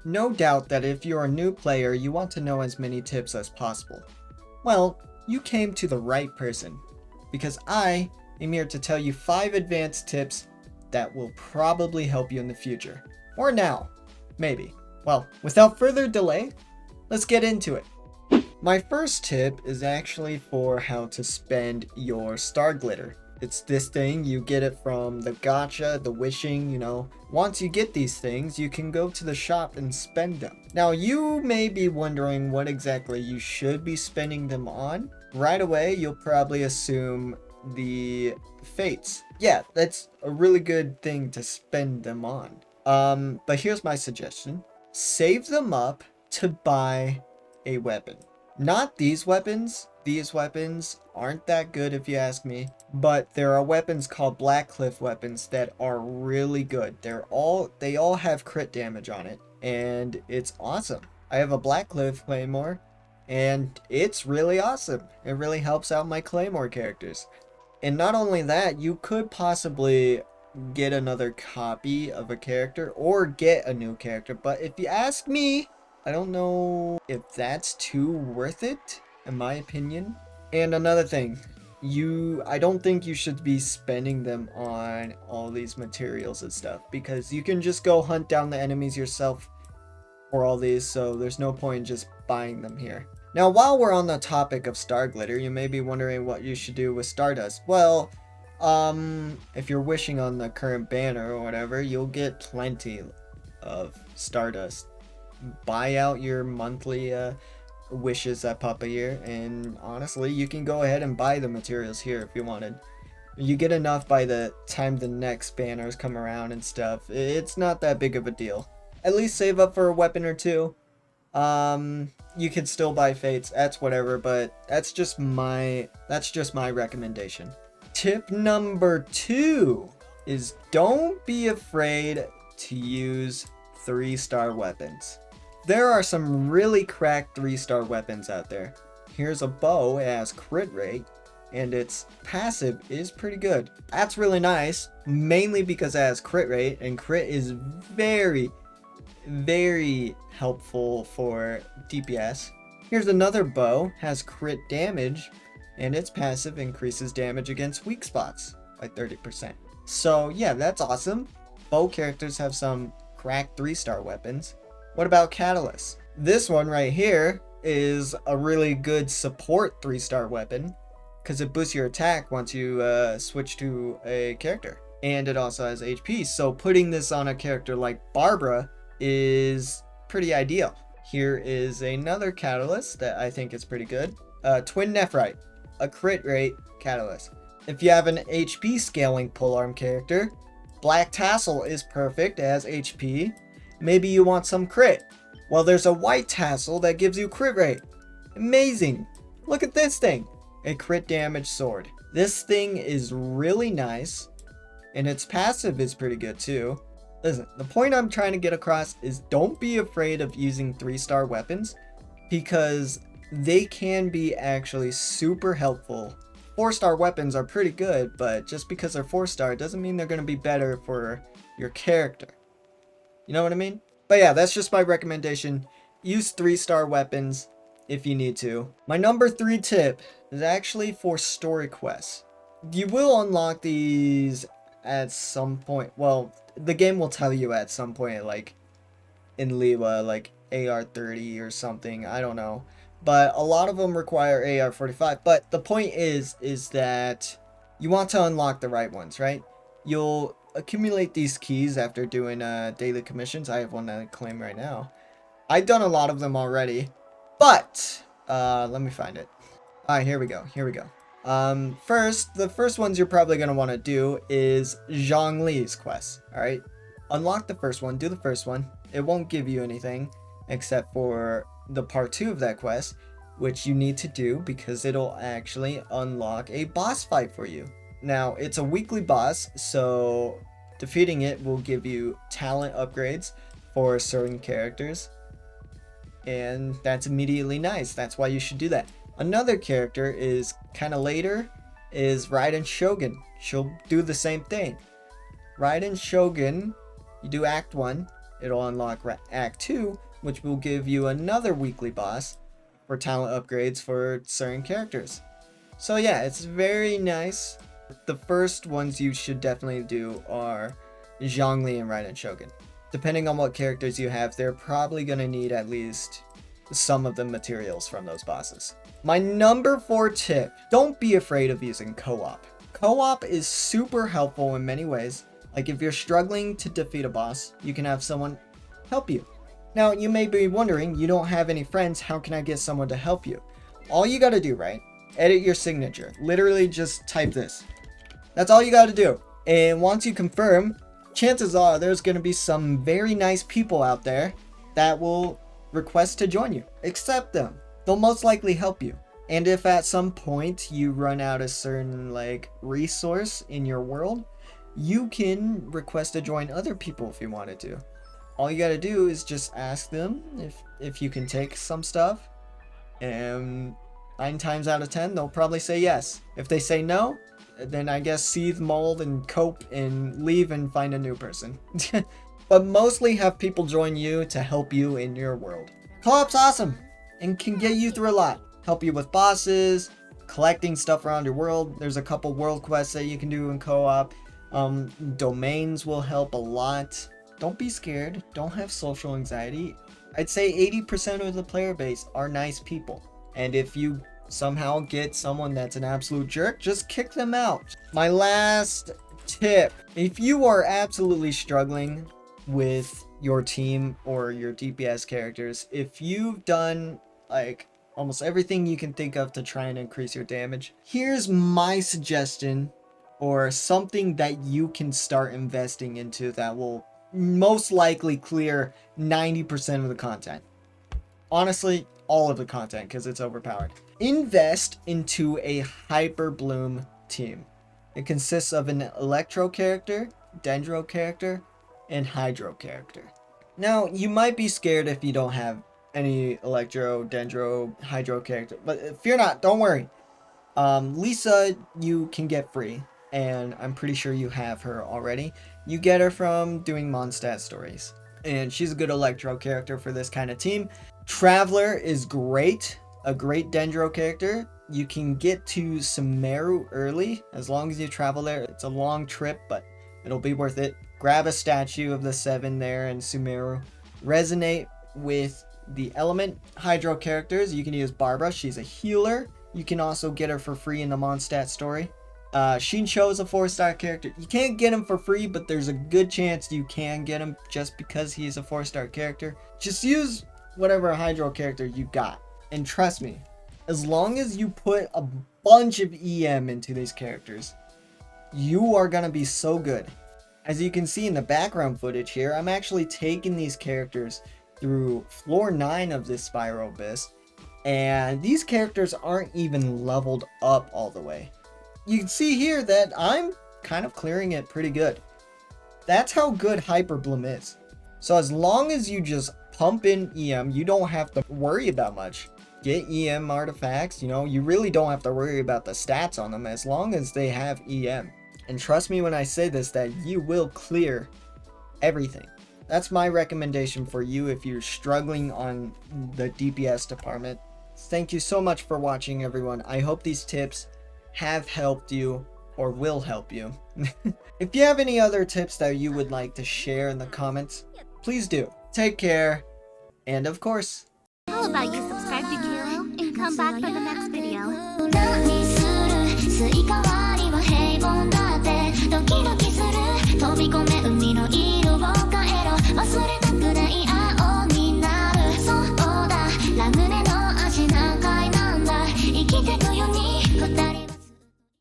no doubt that if you're a new player, you want to know as many tips as possible. Well, you came to the right person, because I am here to tell you 5 advanced tips that will probably help you in the future. Or now, maybe. Well, without further delay, let's get into it. My first tip is actually for how to spend your Starglitter. It's this thing, you get it from the gacha, the wishing, you know. Once you get these things, you can go to the shop and spend them. Now, you may be wondering what exactly you should be spending them on. Right away, you'll probably assume the fates. Yeah, that's a really good thing to spend them on. But here's my suggestion. Save them up to buy a weapon. Not these weapons. These weapons aren't that good if you ask me. But there are weapons called Blackcliff weapons that are really good. They all have crit damage on it. And it's awesome. I have a Blackcliff Claymore. And it's really awesome. It really helps out my Claymore characters. And not only that, you could possibly get another copy of a character or get a new character. But if you ask me, I don't know if that's too worth it, in my opinion. And another thing, I don't think you should be spending them on all these materials and stuff, because you can just go hunt down the enemies yourself for all these, so there's no point in just buying them here. Now, while we're on the topic of Starglitter, you may be wondering what you should do with Stardust. Well, if you're wishing on the current banner or whatever, you'll get plenty of Stardust. Buy out your monthly wishes that pop a year, and honestly, you can go ahead and buy the materials here if you wanted. You get enough by the time the next banners come around and stuff. It's not that big of a deal. At least save up for a weapon or two. You could still buy fates, that's whatever, but that's just my recommendation. Tip number 2 is don't be afraid to use 3-star weapons. There are some really cracked 3-star weapons out there. Here's a bow, it has crit rate, and its passive is pretty good. That's really nice, mainly because it has crit rate, and crit is very, very helpful for DPS. Here's another bow, has crit damage, and its passive increases damage against weak spots by 30%. So yeah, that's awesome. Bow characters have some cracked 3-star weapons. What about Catalyst? This one right here is a really good support 3-star weapon because it boosts your attack once you switch to a character. And it also has HP, so putting this on a character like Barbara is pretty ideal. Here is another Catalyst that I think is pretty good. Twin Nephrite, a crit rate Catalyst. If you have an HP scaling polearm character, Black Tassel is perfect as HP. Maybe you want some crit. Well, there's a White Tassel that gives you crit rate. Amazing. Look at this thing. A crit damage sword. This thing is really nice, and its passive is pretty good too. Listen, the point I'm trying to get across is don't be afraid of using 3-star weapons, because they can be actually super helpful. 4-star weapons are pretty good, but just because they're 4-star doesn't mean they're going to be better for your character. You know what I mean? But yeah, that's just my recommendation. Use 3-star weapons if you need to. My number 3 tip is actually for story quests. You will unlock these at some point. Well, the game will tell you at some point, like in Liwa, like AR-30 or something. I don't know. But a lot of them require AR-45. But the point is that you want to unlock the right ones, right? You'll accumulate these keys after doing daily commissions. I have one that I claim right now. I've done a lot of them already, but let me find it. Here we go. The first ones you're probably going to want to do is Zhongli's quest. All right, unlock the first one, do the first one. It won't give you anything except for the part 2 of that quest, which you need to do because it'll actually unlock a boss fight for you. Now, it's a weekly boss, so defeating it will give you talent upgrades for certain characters, and that's immediately nice. That's why you should do that. Another character is kind of later, is Raiden Shogun. She'll do the same thing. Raiden Shogun, you do Act 1, it'll unlock Act 2, which will give you another weekly boss for talent upgrades for certain characters. So yeah, it's very nice. The first ones you should definitely do are Zhongli and Raiden Shogun. Depending on what characters you have, they're probably going to need at least some of the materials from those bosses. My number 4 tip, don't be afraid of using co-op. Co-op is super helpful in many ways. Like if you're struggling to defeat a boss, you can have someone help you. Now you may be wondering, you don't have any friends, how can I get someone to help you? All you gotta do, right? Edit your signature. Literally just type this. That's all you gotta do. And once you confirm, chances are there's gonna be some very nice people out there that will request to join you. Accept them. They'll most likely help you. And if at some point you run out a certain resource in your world, you can request to join other people if you wanted to. All you gotta do is just ask them if you can take some stuff, and 9 times out of 10 they'll probably say yes. If they say no, then I guess seethe, mold, and cope and leave and find a new person. But mostly have people join you to help you in your world. Co-op's awesome and can get you through a lot. Help you with bosses, collecting stuff around your world. There's a couple world quests that you can do in co-op. Domains will help a lot. Don't be scared. Don't have social anxiety. I'd say 80% of the player base are nice people. And if you somehow get someone that's an absolute jerk, just kick them out. My last tip, if you are absolutely struggling with your team or your DPS characters, if you've done almost everything you can think of to try and increase your damage, here's my suggestion, or something that you can start investing into that will most likely clear 90% of the content. Honestly, all of the content, because it's overpowered. Invest into a HYPERBLOOM team. It consists of an Electro character, Dendro character, and Hydro character. Now, you might be scared if you don't have any Electro, Dendro, Hydro character, but fear not, don't worry. Lisa, you can get free, and I'm pretty sure you have her already. You get her from doing Mondstadt stories, and she's a good Electro character for this kind of team. Traveler is great, a great Dendro character. You can get to Sumeru early, as long as you travel there. It's a long trip, but it'll be worth it. Grab a statue of the 7 there in Sumeru. Resonate with the element Hydro characters. You can use Barbara, she's a healer. You can also get her for free in the Mondstadt story. Shincho is a 4-star character. You can't get him for free, but there's a good chance you can get him just because he's a 4-star character. Just use whatever Hydro character you got. And trust me, as long as you put a bunch of EM into these characters, you are gonna be so good. As you can see in the background footage here, I'm actually taking these characters through floor 9 of this Spiral Abyss, and these characters aren't even leveled up all the way. You can see here that I'm kind of clearing it pretty good. That's how good HYPERBLOOM is. So as long as you just pump in EM, you don't have to worry about much. Get EM artifacts, you really don't have to worry about the stats on them as long as they have EM. And trust me when I say this, that you will clear everything. That's my recommendation for you if you're struggling on the DPS department. Thank you so much for watching, everyone. I hope these tips have helped you or will help you. If you have any other tips that you would like to share in the comments, please do. Take care, and of course, how about you subscribe to Kilo and come back for the next video. スイカ割りは平凡だってドキドキする飛び込め